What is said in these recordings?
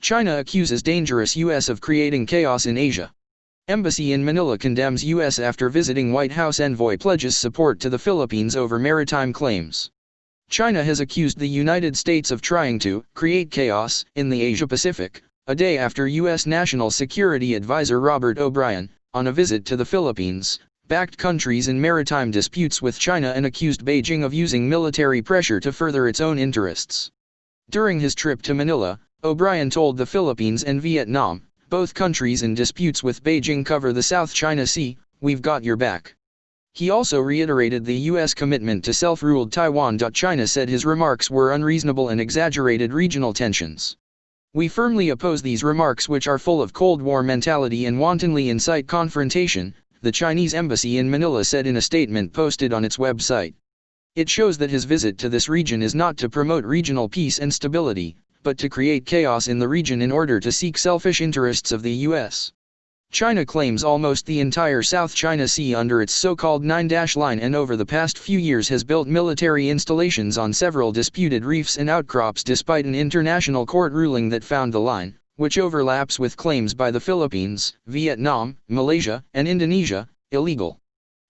China accuses dangerous U.S. of creating chaos in Asia. Embassy in Manila condemns U.S. after visiting White House envoy pledges support to the Philippines over maritime claims. China has accused the United States of trying to create chaos in the Asia-Pacific, a day after U.S. National Security Advisor Robert O'Brien, on a visit to the Philippines, backed countries in maritime disputes with China and accused Beijing of using military pressure to further its own interests. During his trip to Manila, O'Brien told the Philippines and Vietnam, both countries in disputes with Beijing cover the South China Sea, "We've got your back." He also reiterated the U.S. commitment to self-ruled Taiwan. China said his remarks were unreasonable and exaggerated regional tensions. "We firmly oppose these remarks, which are full of Cold War mentality and wantonly incite confrontation," the Chinese embassy in Manila said in a statement posted on its website. It shows that his visit to this region is not to promote regional peace and stability, but to create chaos in the region in order to seek selfish interests of the U.S. China claims almost the entire South China Sea under its so-called Nine-Dash Line and over the past few years has built military installations on several disputed reefs and outcrops despite an international court ruling that found the line, which overlaps with claims by the Philippines, Vietnam, Malaysia, and Indonesia, illegal.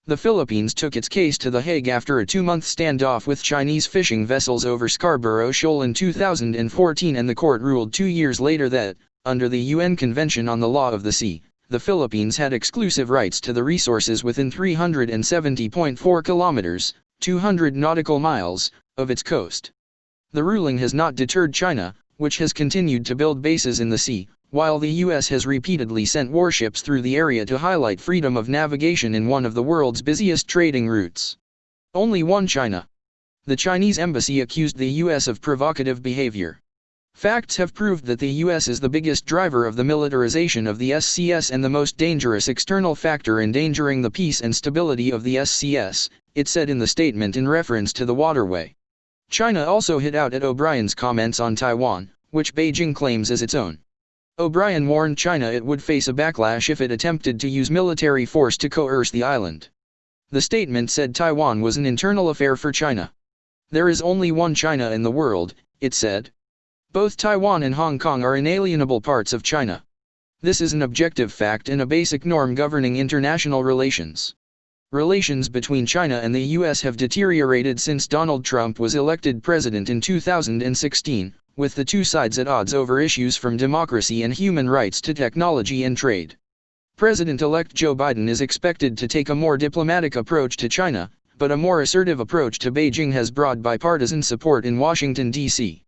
The Philippines took its case to The Hague after a 2-month standoff with Chinese fishing vessels over Scarborough Shoal in 2014, and the court ruled 2 years later that, under the UN Convention on the Law of the Sea, the Philippines had exclusive rights to the resources within 370.4 kilometers, 200 nautical miles, of its coast. The ruling has not deterred China, which has continued to build bases in the sea, while the U.S. has repeatedly sent warships through the area to highlight freedom of navigation in one of the world's busiest trading routes. Only one China. The Chinese embassy accused the U.S. of provocative behavior. Facts have proved that the U.S. is the biggest driver of the militarization of the SCS and the most dangerous external factor endangering the peace and stability of the SCS, it said in the statement in reference to the waterway. China also hit out at O'Brien's comments on Taiwan, which Beijing claims as its own. O'Brien warned China it would face a backlash if it attempted to use military force to coerce the island. The statement said Taiwan was an internal affair for China. "There is only one China in the world," it said. "Both Taiwan and Hong Kong are inalienable parts of China. This is an objective fact and a basic norm governing international relations." Relations between China and the U.S. have deteriorated since Donald Trump was elected president in 2016, with the two sides at odds over issues from democracy and human rights to technology and trade. President-elect Joe Biden is expected to take a more diplomatic approach to China, but a more assertive approach to Beijing has broad bipartisan support in Washington, D.C.